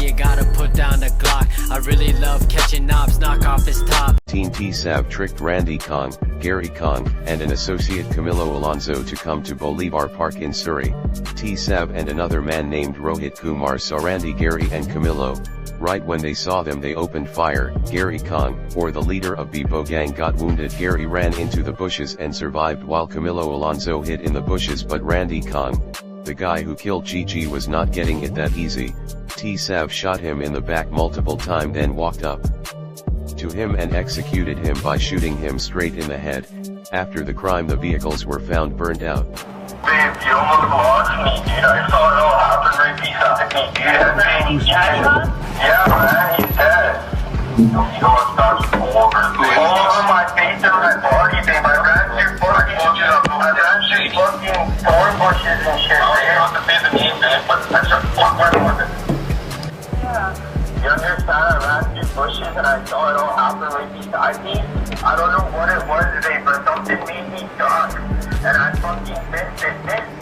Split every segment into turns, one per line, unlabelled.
you gotta put down the Glock. I really love catching knobs, knock off his top.
Teen T-Sav tricked Randy Kong, Gary Kong, and an associate Camilo Alonso to come to Bolivar Park in Surrey. T-Sav and another man named Rohit Kumar saw Randy, Gary and Camilo. Right when they saw them they opened fire. Gary Kong, or the leader of Bebo gang, got wounded. Gary ran into the bushes and survived while Camilo Alonso hid in the bushes, but Randy Kong, the guy who killed Gigi, was not getting it that easy. T-Sav shot him in the back multiple times, then walked up to him and executed him by shooting him straight in the head. After the crime the vehicles were found burned out.
Babe, you almost lost me, dude. I saw it all happen right beside me, dude. Yeah, man, he's dead. You know what, that's over. All over my face and my body, babe. I ran through fucking thorn bushes and shit. I don't have to pay the name, babe, but I just fuck with it. Yeah. You understand? I ran through bushes and I saw it all happen right beside me. I don't know what it was, babe, but something made me shock. And I fucking missed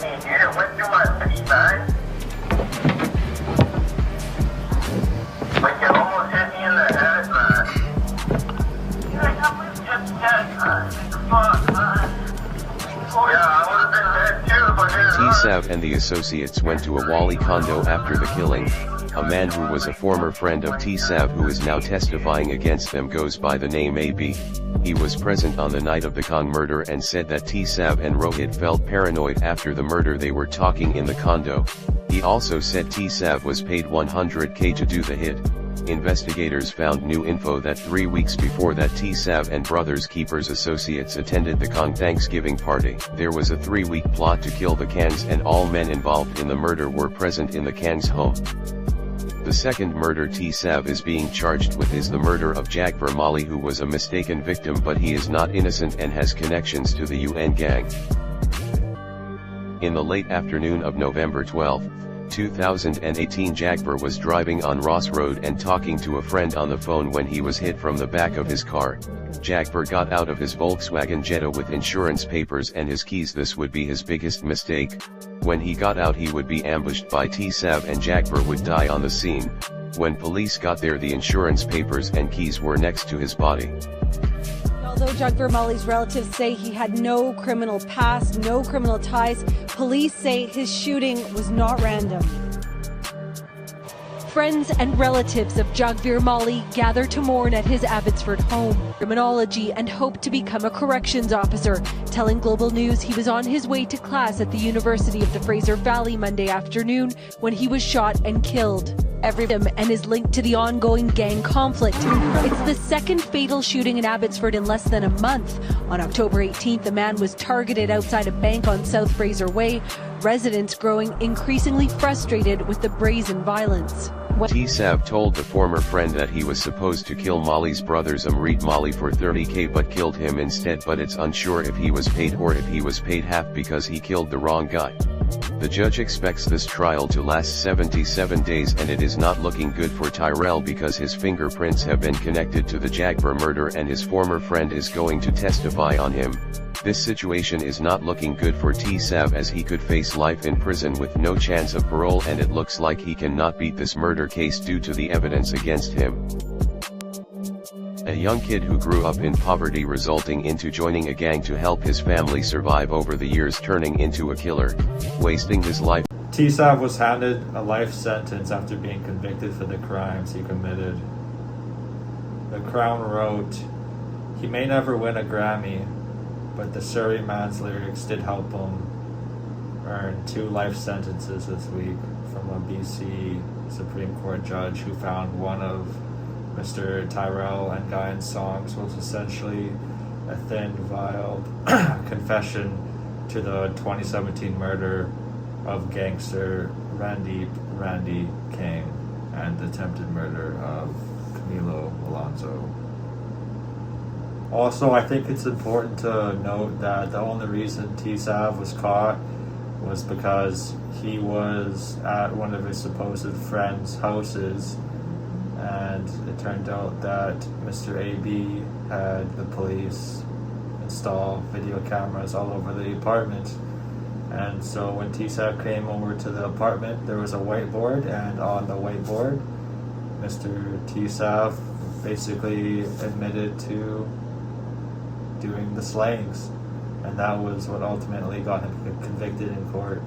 me, dude. It went through my face, man. Like, it almost hit me in the head, man. Dude, I was just dead, man. Fuck, man. Yeah, I would have been dead too, but
T-Sav and the associates went to a Wally condo after the killing. A man who was a former friend of T-Sav, who is now testifying against them, goes by the name AB. He was present on the night of the Kong murder and said that T-Sav and Rohit felt paranoid after the murder. They were talking in the condo. He also said T-Sav was paid $100K to do the hit. Investigators found new info that 3 weeks before that T-Sav and Brothers Keepers associates attended the Kong Thanksgiving party. There was a 3-week plot to kill the Kangs and all men involved in the murder were present in the Kangs' home. The second murder T-Sav is being charged with is the murder of Jagver Mali, who was a mistaken victim, but he is not innocent and has connections to the UN gang. In the late afternoon of November 12, 2018, Jagver was driving on Ross Road and talking to a friend on the phone when he was hit from the back of his car. Jagver got out of his Volkswagen Jetta with insurance papers and his keys. This would be his biggest mistake. When he got out he would be ambushed by T-Sav and Jagver would die on the scene. When police got there the insurance papers and keys were next to his body.
Although Jagver Mali's relatives say he had no criminal past, no criminal ties, police say his shooting was not random. Friends and relatives of Jagver Mali gather to mourn at his Abbotsford home. Criminology and hope to become a corrections officer, telling Global News he was on his way to class at the University of the Fraser Valley Monday afternoon when he was shot and killed. And is linked to the ongoing gang conflict. It's the second fatal shooting in Abbotsford in less than a month. On October 18th, a man was targeted outside a bank on South Fraser Way. Residents growing increasingly frustrated with the brazen violence.
T-Sav told the former friend that he was supposed to kill Mali's brothers Amrit Mali for $30K but killed him instead, but it's unsure if he was paid or if he was paid half because he killed the wrong guy. The judge expects this trial to last 77 days and it is not looking good for Tyrell because his fingerprints have been connected to the Jagver murder and his former friend is going to testify on him. This situation is not looking good for T-Sav as he could face life in prison with no chance of parole, and it looks like he cannot beat this murder case due to the evidence against him. A young kid who grew up in poverty resulting into joining a gang to help his family survive over the years, turning into a killer, wasting his life.
T-Sav was handed a life sentence after being convicted for the crimes he committed. The Crown wrote, "He may never win a Grammy, but the Surrey Man's lyrics did help him earn 2 life sentences this week from a BC Supreme Court judge who found one of Mr. Tyrell and Guyan's songs was essentially a thin, veiled confession to the 2017 murder of gangster Randy King and the attempted murder of Camilo Alonso. Also, I think it's important to note that the only reason T-Sav was caught was because he was at one of his supposed friends' houses, and it turned out that Mr. AB had the police install video cameras all over the apartment. And so when T-Sav came over to the apartment, there was a whiteboard, and on the whiteboard Mr. T-Sav basically admitted to doing the slayings, and that was what ultimately got him convicted in court.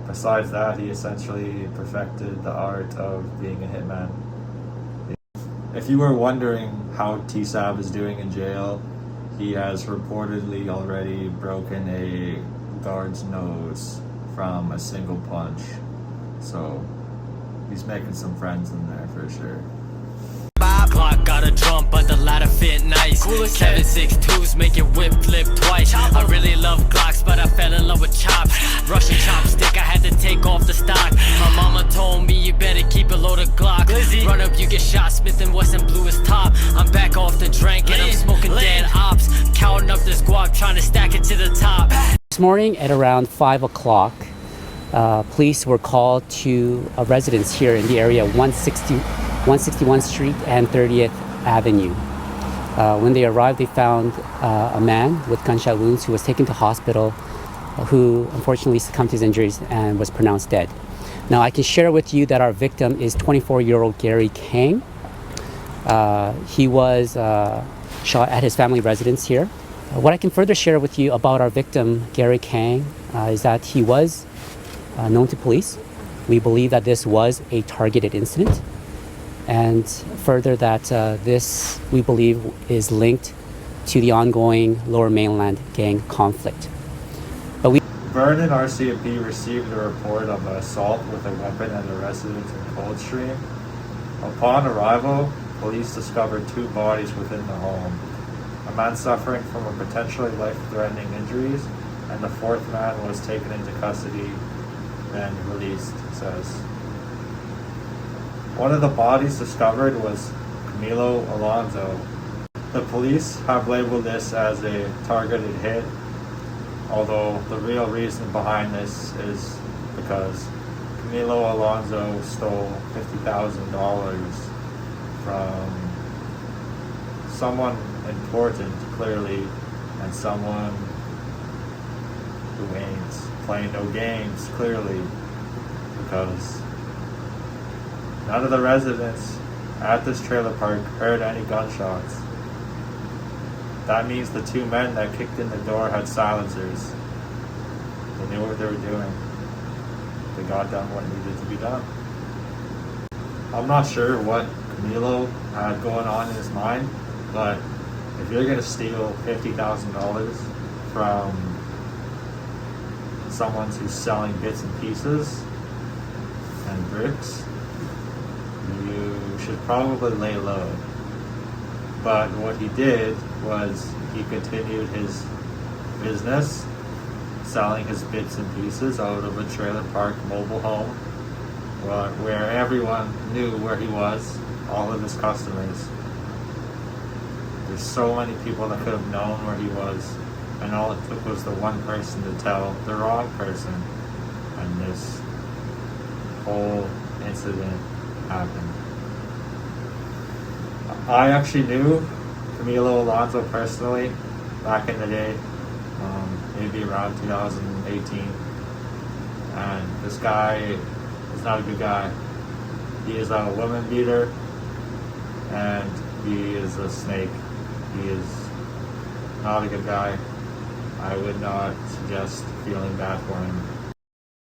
Besides that, he essentially perfected the art of being a hitman. If you were wondering how T-Sav is doing in jail, he has reportedly already broken a guard's nose from a single punch. So he's making some friends in there for sure.
Clock got a drum, but the ladder fit nice. Kevin 6'2's make it whip flip twice. I really love Glocks, but I fell in love with chops. Russian chopstick, I had to take off the stock. My mama told me you better keep a loaded Glock. Run up, you get shot. Smith and Wesson blew his top. I'm back off the drink and I'm smoking dead ops. Counting up this guap, trying to stack it to the top.
This morning at around 5 o'clock, police were called to a residence here in the area, 161st Street and 30th Avenue. When they arrived, they found a man with gunshot wounds who was taken to hospital, who unfortunately succumbed to his injuries and was pronounced dead. Now, I can share with you that our victim is 24-year-old Gary Kang. He was shot at his family residence here. What I can further share with you about our victim, Gary Kang, is that he was known to police. We believe that this was a targeted incident, and further that this, we believe, is linked to the ongoing Lower Mainland gang conflict.
Vernon RCMP received a report of an assault with a weapon at a residence in Coldstream. Upon arrival, police discovered 2 bodies within the home. A man suffering from a potentially life-threatening injuries, and the 4th man was taken into custody and released, it says. One of the bodies discovered was Camilo Alonso. The police have labeled this as a targeted hit, although the real reason behind this is because Camilo Alonso stole $50,000 from someone important, clearly, and someone who ain't playing no games, clearly, because none of the residents at this trailer park heard any gunshots. That means the 2 men that kicked in the door had silencers. They knew what they were doing. They got done what needed to be done. I'm not sure what Camilo had going on in his mind, but if you're gonna steal $50,000 from someone who's selling bits and pieces and bricks, you should probably lay low. But what he did was he continued his business, selling his bits and pieces out of a trailer park mobile home, where everyone knew where he was, all of his customers. There's so many people that could have known where he was, and all it took was the one person to tell the wrong person, and this whole incident happened. I actually knew Camilo Alonso personally back in the day, maybe around 2018, and this guy is not a good guy. He is a woman beater, and he is a snake. He is not a good guy. I would not suggest feeling bad for him.